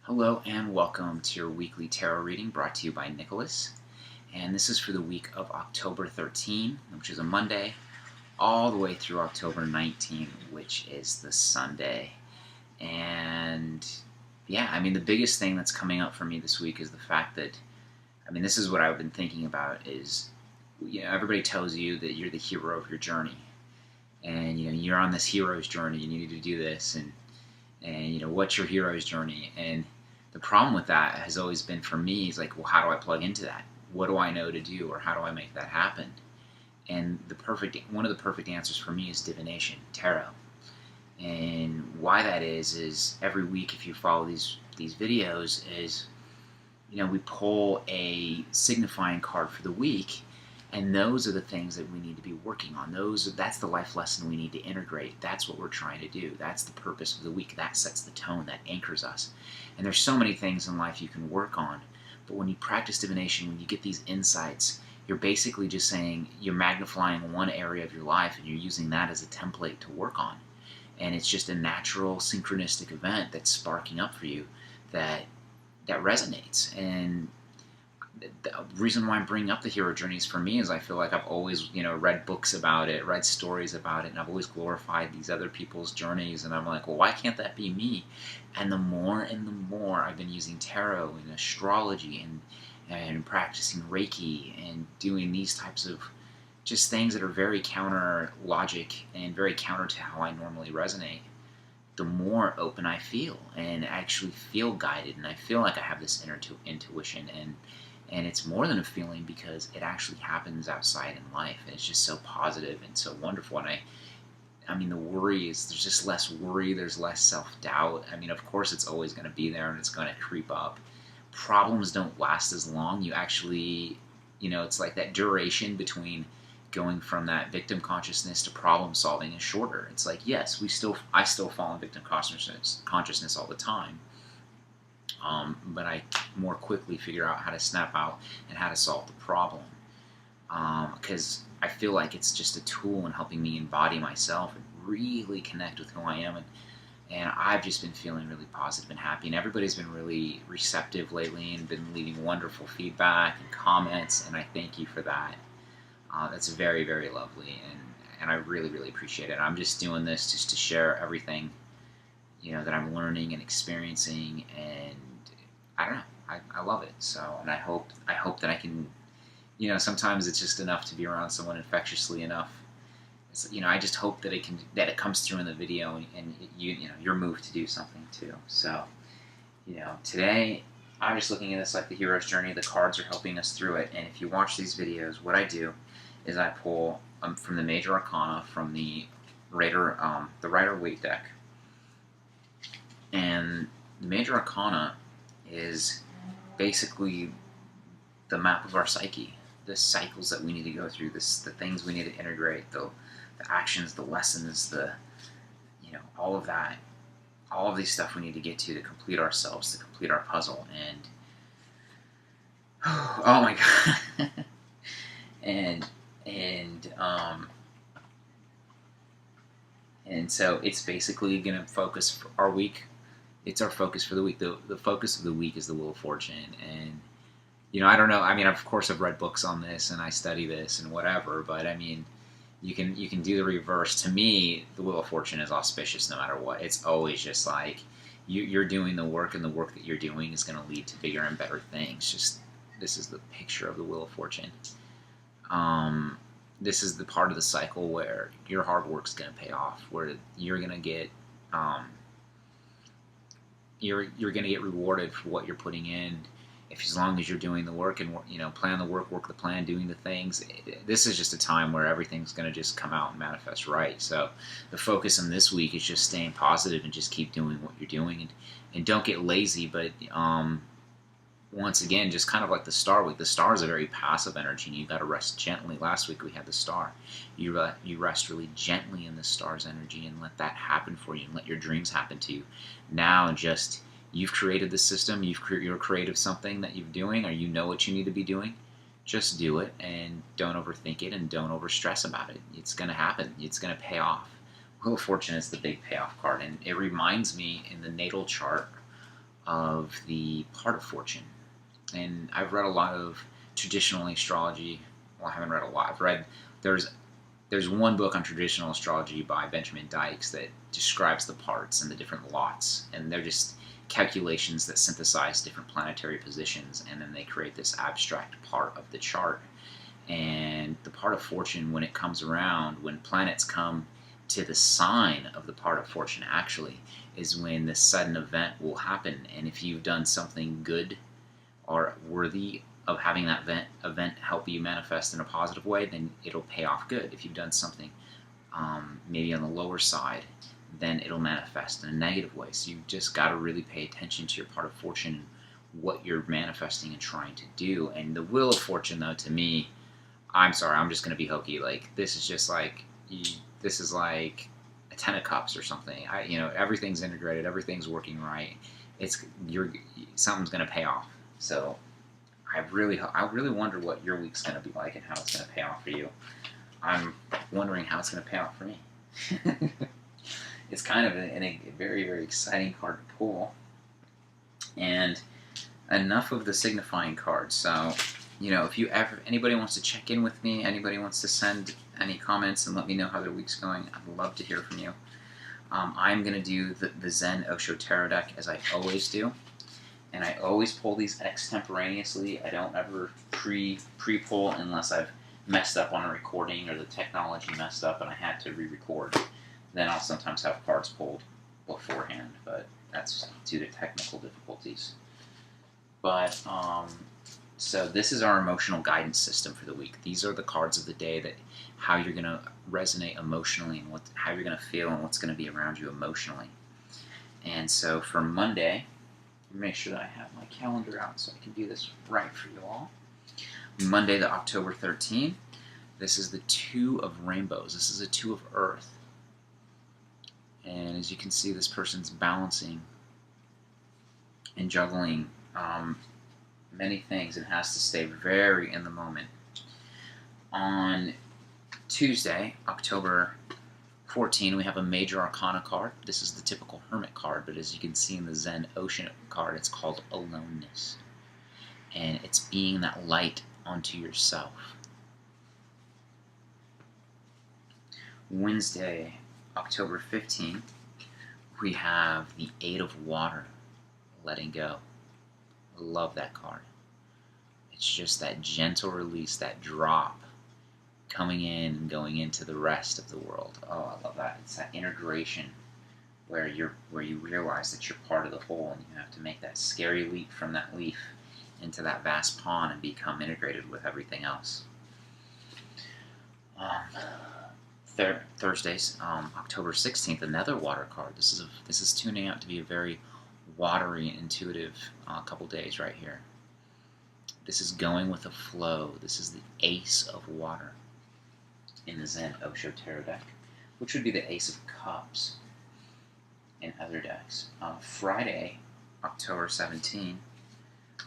Hello and welcome to your weekly tarot reading brought to you by Nicholas. And this is for the week of October 13, which is a Monday, all the way through October 19, which is the Sunday. And yeah, the biggest thing that's coming up for me this week is the fact that, this is what I've been thinking about is, everybody tells you that you're the hero of your journey. And, you're on this hero's journey and you need to do this. And what's your hero's journey? And the problem with that has always been for me is like, well, how do I plug into that? What do I know to do, or how do I make that happen? And one of the perfect answers for me is divination, tarot. And why that is every week, if you follow these videos, is we pull a signifying card for the week, and those are the things that we need to be working on. That's the life lesson we need to integrate. That's what we're trying to do. That's the purpose of the week. That sets the tone. That anchors us. And there's so many things in life you can work on. But when you practice divination, when you get these insights, you're basically just saying you're magnifying one area of your life and you're using that as a template to work on. And it's just a natural synchronistic event that's sparking up for you that resonates. And the reason why I'm bringing up the hero journeys for me is I feel like I've always, read books about it, read stories about it, and I've always glorified these other people's journeys, and I'm like, well, why can't that be me? And the more I've been using tarot and astrology and practicing Reiki and doing these types of just things that are very counter logic and very counter to how I normally resonate, the more open I feel and actually feel guided, and I feel like I have this inner intuition, and it's more than a feeling because it actually happens outside in life. And it's just so positive and so wonderful. And the worry is, there's just less worry, there's less self-doubt. Of course it's always going to be there and it's going to creep up. Problems don't last as long. You actually, it's like that duration between going from that victim consciousness to problem solving is shorter. It's like, yes, I still fall in victim consciousness all the time. But I more quickly figure out how to snap out and how to solve the problem, because I feel like it's just a tool in helping me embody myself and really connect with who I am, and I've just been feeling really positive and happy, and everybody's been really receptive lately and been leaving wonderful feedback and comments, and I thank you for that. That's very, very lovely, and I really, really appreciate it. I'm just doing this just to share everything that I'm learning and experiencing, and I don't know, I love it. So, and I hope that I can, sometimes it's just enough to be around someone infectiously enough. It's, I just hope that it comes through in the video, and you're moved to do something too. So, today I'm just looking at this like the hero's journey. The cards are helping us through it, and if you watch these videos, what I do is I pull from the major arcana from the Rider-Waite deck. And the major arcana is basically the map of our psyche, the cycles that we need to go through, the things we need to integrate, the actions, the lessons, all of that, all of these stuff we need to get to complete ourselves, to complete our puzzle. And oh my god. and so it's basically going to focus for our week. It's our focus for the week. The focus of the week is the Wheel of Fortune. And, I don't know. Of course, I've read books on this and I study this and whatever. But, you can do the reverse. To me, the Wheel of Fortune is auspicious no matter what. It's always just like you're doing the work, and the work that you're doing is going to lead to bigger and better things. Just this is the picture of the Wheel of Fortune. This is the part of the cycle where your hard work's going to pay off, where you're going to get you're going to get rewarded for what you're putting in, as long as you're doing the work and plan the work the plan, doing the things. This is just a time where everything's going to just come out and manifest right. So the focus on this week is just staying positive and just keep doing what you're doing, and don't get lazy. But once again, just kind of like the Star week. The Star is a very passive energy, and you got to rest gently. Last week we had the Star. You rest really gently in the Star's energy and let that happen for you, and let your dreams happen to you. Now, just you've created the system. You're creative something that you're doing, or you know what you need to be doing. Just do it, and don't overthink it, and don't overstress about it. It's going to happen. It's going to pay off. Wheel of Fortune is the big payoff card, and it reminds me in the natal chart of the part of fortune. And I've read a lot of traditional astrology. Well, I haven't read a lot. I've read, there's one book on traditional astrology by Benjamin Dykes that describes the parts and the different lots, and they're just calculations that synthesize different planetary positions, and then they create this abstract part of the chart. And the part of fortune, when it comes around, when planets come to the sign of the part of fortune, actually, is when this sudden event will happen. And if you've done something good or worthy of having that event help you manifest in a positive way, then it'll pay off good. If you've done something maybe on the lower side, then it'll manifest in a negative way. So you've just got to really pay attention to your part of fortune, what you're manifesting and trying to do. And the wheel of fortune, though, to me, I'm sorry, I'm just going to be hokey. Like, this is just like, this is like a 10 of cups or something. Everything's integrated, everything's working right. Something's going to pay off. So I really wonder what your week's going to be like and how it's going to pay off for you. I'm wondering how it's going to pay off for me. It's kind of a very, very exciting card to pull. And enough of the signifying cards. So, if anybody wants to check in with me, anybody wants to send any comments and let me know how their week's going, I'd love to hear from you. I'm going to do the Zen Osho Tarot deck as I always do. And I always pull these extemporaneously. I don't ever pre-pull unless I've messed up on a recording or the technology messed up and I had to re-record. Then I'll sometimes have cards pulled beforehand, but that's due to technical difficulties. But, so this is our emotional guidance system for the week. These are the cards of the day that how you're going to resonate emotionally and how you're going to feel and what's going to be around you emotionally. And so for Monday, make sure that I have my calendar out so I can do this right for you all. Monday, the October 13th. This is the Two of Rainbows. This is a Two of Earth. And as you can see, this person's balancing and juggling many things and has to stay very in the moment. On Tuesday, October 14, we have a Major Arcana card. This is the typical Hermit card, but as you can see in the Zen Ocean card, it's called Aloneness. And it's being that light onto yourself. Wednesday, October 15, we have the Eight of Water, letting go. I love that card. It's just that gentle release, that drop, coming in and going into the rest of the world. Oh, I love that. It's that integration where you realize that you're part of the whole and you have to make that scary leap from that leaf into that vast pond and become integrated with everything else. Thursdays, October 16th, another water card. This is tuning out to be a very watery, intuitive couple days right here. This is going with the flow. This is the Ace of Water in the Zen Osho Tarot deck, which would be the Ace of Cups in other decks. Friday, October 17th.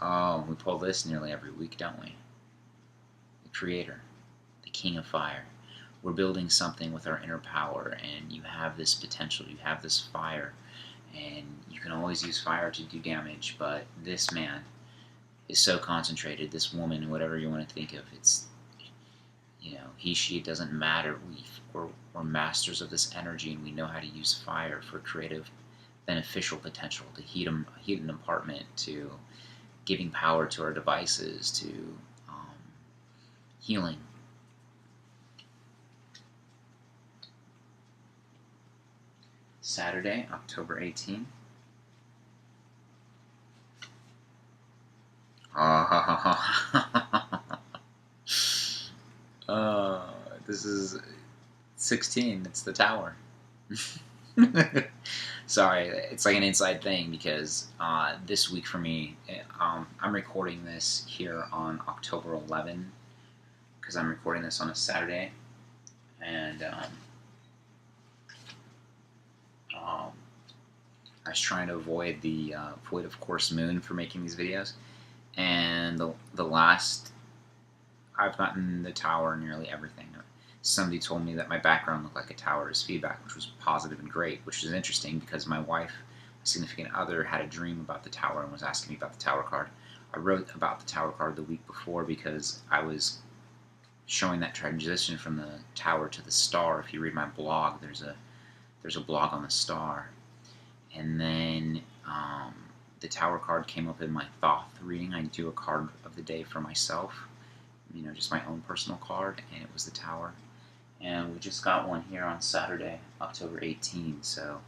Oh, we pull this nearly every week, don't we? The Creator, the King of Fire. We're building something with our inner power, and you have this potential, you have this fire, and you can always use fire to do damage, but this man is so concentrated, this woman, whatever you want to think of, it's, he, she, it doesn't matter. We're masters of this energy, and we know how to use fire for creative, beneficial potential, to heat an apartment, to giving power to our devices, to healing. Saturday, October 18th. This is 16. It's the Tower. Sorry, it's like an inside thing because this week for me, I'm recording this here on October 11 because I'm recording this on a Saturday, and I was trying to avoid the void of course moon for making these videos, and the last, I've gotten the Tower nearly everything. Somebody told me that my background looked like a tower as feedback, which was positive and great, which is interesting because my wife significant other had a dream about the Tower and was asking me about the Tower card. I wrote about the Tower card the week before because I was showing that transition from the Tower to the Star. If you read my blog, there's a blog on the Star. And then the Tower card came up in my Thoth reading. I do a card of the day for myself, just my own personal card, and it was the Tower. And we just got one here on Saturday, October 18. So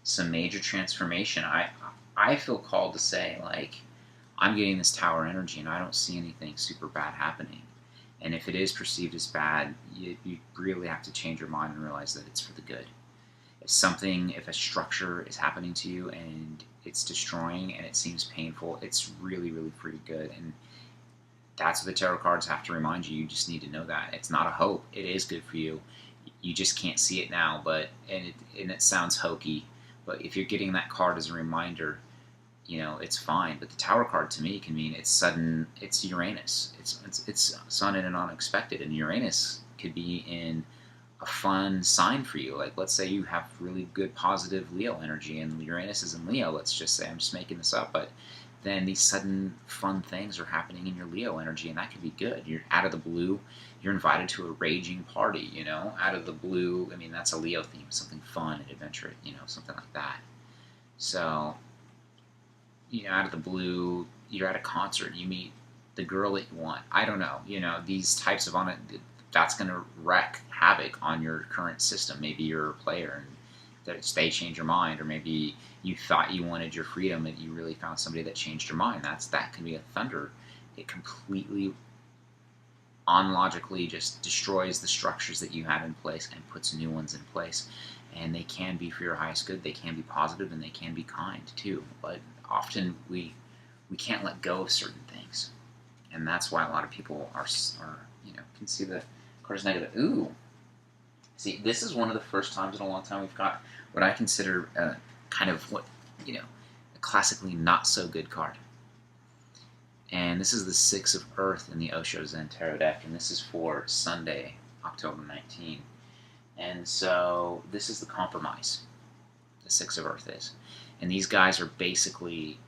some major transformation. I feel called to say, like, I'm getting this Tower energy, and I don't see anything super bad happening. And if it is perceived as bad, you really have to change your mind and realize that it's for the good. If a structure is happening to you and it's destroying and it seems painful, it's really, really for your good. And that's what the tarot cards have to remind you. You just need to know that. It's not a hope. It is good for you. You just can't see it now, and it sounds hokey, but if you're getting that card as a reminder, it's fine. But the Tower card to me can mean it's sudden. It's Uranus. It's sudden and unexpected. And Uranus could be in a fun sign for you. Like, let's say you have really good positive Leo energy, and Uranus is in Leo. Let's just say, I'm just making this up, but then these sudden fun things are happening in your Leo energy, and that could be good. You're out of the blue. You're invited to a raging party. Out of the blue. I mean, that's a Leo theme. Something fun and adventurous. Something like that. So, out of the blue, you're at a concert, you meet the girl that you want. I don't know. These types of that's going to wreak havoc on your current system. Maybe you're a player and they change your mind, or maybe you thought you wanted your freedom and you really found somebody that changed your mind. That can be a thunder. It completely, unlogically just destroys the structures that you have in place and puts new ones in place. And they can be for your highest good. They can be positive, and they can be kind too. But often we can't let go of certain things, and that's why a lot of people are can see the card's negative. Ooh, see, this is one of the first times in a long time we've got what I consider kind of a classically not so good card. And this is the Six of Earth in the Osho Zen Tarot deck, and this is for Sunday, October 19. And so this is the compromise. The Six of Earth is. And these guys are basically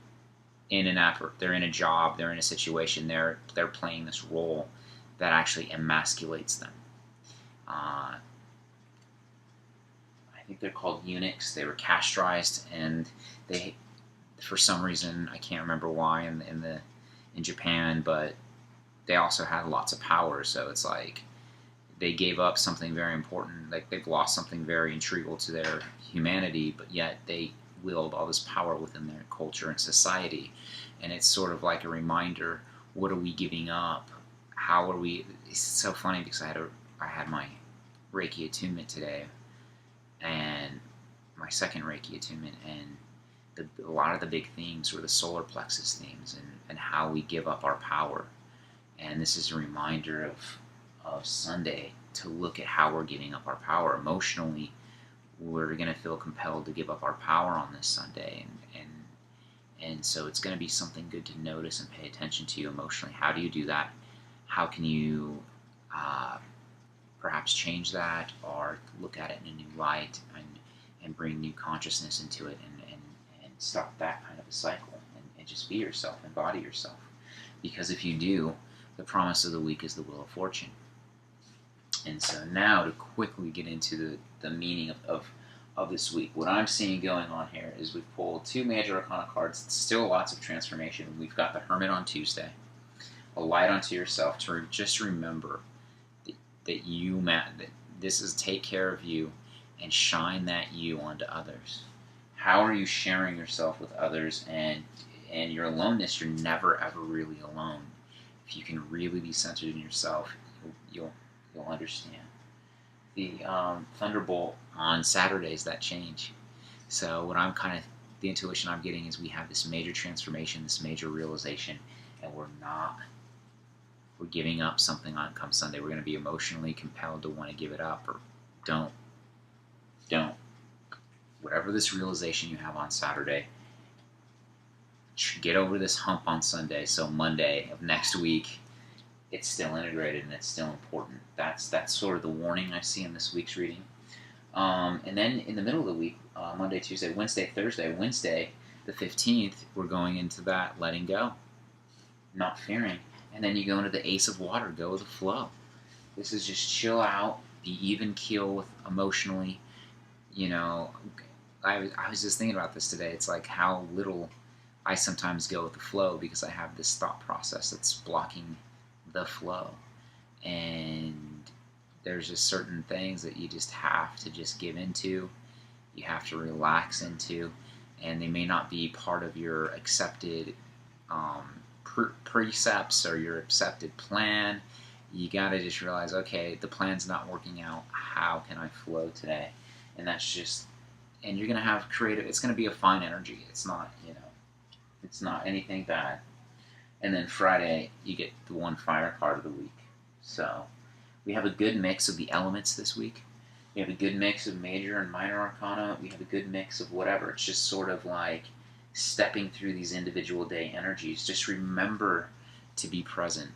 in an effort. They're in a job. They're in a situation. They're playing this role that actually emasculates them. I think they're called eunuchs. They were castrized, and they, for some reason, I can't remember why in Japan, but they also had lots of power. So it's like they gave up something very important. Like, they've lost something very integral to their humanity, but yet they wield all this power within their culture and society. And it's sort of like a reminder, what are we giving up? How are we? It's so funny because I had my Reiki attunement today, and my second Reiki attunement, and a lot of the big themes were the solar plexus themes, and how we give up our power. And this is a reminder of Sunday to look at how we're giving up our power. Emotionally, we're going to feel compelled to give up our power on this Sunday, and so it's going to be something good to notice and pay attention to emotionally. How do you do that? How can you perhaps change that, or look at it in a new light, and bring new consciousness into it, and stop that kind of a cycle, and just be yourself, embody yourself. Because if you do, the promise of the week is the Wheel of Fortune. And so now to quickly get into the meaning of this week, what I'm seeing going on here is we've pulled two major arcana cards. Still lots of transformation. We've got the Hermit on Tuesday, a light unto yourself, to just remember that this is take care of you and shine that you onto others. How are you sharing yourself with others? And your aloneness, you're never ever really alone. If you can really be centered in yourself, you'll understand. The Thunderbolt on Saturdays, that change. So the intuition I'm getting is we have this major transformation, this major realization, and we're giving up something on come Sunday. We're going to be emotionally compelled to want to give it up, or don't. Whatever this realization you have on Saturday, get over this hump on Sunday, so Monday of next week, it's still integrated and it's still important. That's sort of the warning I see in this week's reading. And then in the middle of the week, Monday, Tuesday, Wednesday, Thursday, Wednesday, the 15th, we're going into that letting go, not fearing. And then you go into the Ace of Water, go with the flow. This is just chill out, be even keel with emotionally. You know, I was just thinking about this today. It's like how little I sometimes go with the flow because I have this thought process that's blocking the flow. And there's just certain things that you just have to just give into, you have to relax into, and they may not be part of your accepted precepts or your accepted plan. You got to just realize, okay, the plan's not working out. How can I flow today? And that's just, and you're going to have creative, it's going to be a fine energy. It's not, it's not anything bad. And then Friday, you get the one fire card of the week. So we have a good mix of the elements this week. We have a good mix of major and minor arcana. We have a good mix of whatever. It's just sort of like stepping through these individual day energies. Just remember to be present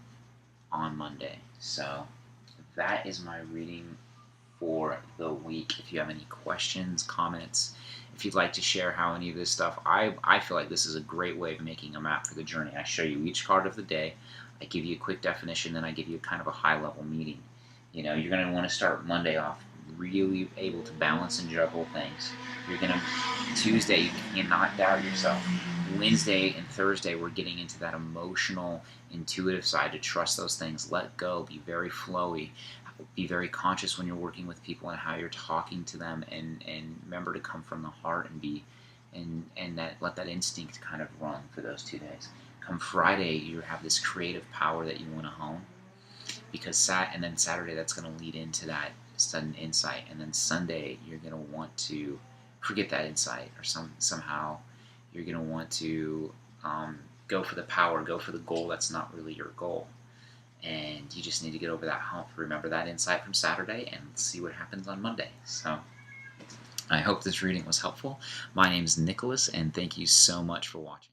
on Monday. So that is my reading for the week. If you have any questions, comments, if you'd like to share how any of this stuff, I feel like this is a great way of making a map for the journey. I show you each card of the day. I give you a quick definition, then I give you kind of a high-level meaning. You're going to want to start Monday off really able to balance and juggle things. Tuesday, you cannot doubt yourself. Wednesday and Thursday, we're getting into that emotional, intuitive side to trust those things, let go, be very flowy, be very conscious when you're working with people and how you're talking to them, and remember to come from the heart and be, and that let that instinct kind of run for those 2 days. Come Friday, you have this creative power that you want to hone, because and then Saturday, that's going to lead into that sudden insight, and then Sunday, you're going to want to forget that insight, or somehow you're going to want to go for the power, go for the goal that's not really your goal, and you just need to get over that hump. Remember that insight from Saturday and see what happens on Monday. So I hope this reading was helpful. My name is Nicholas, and thank you so much for watching.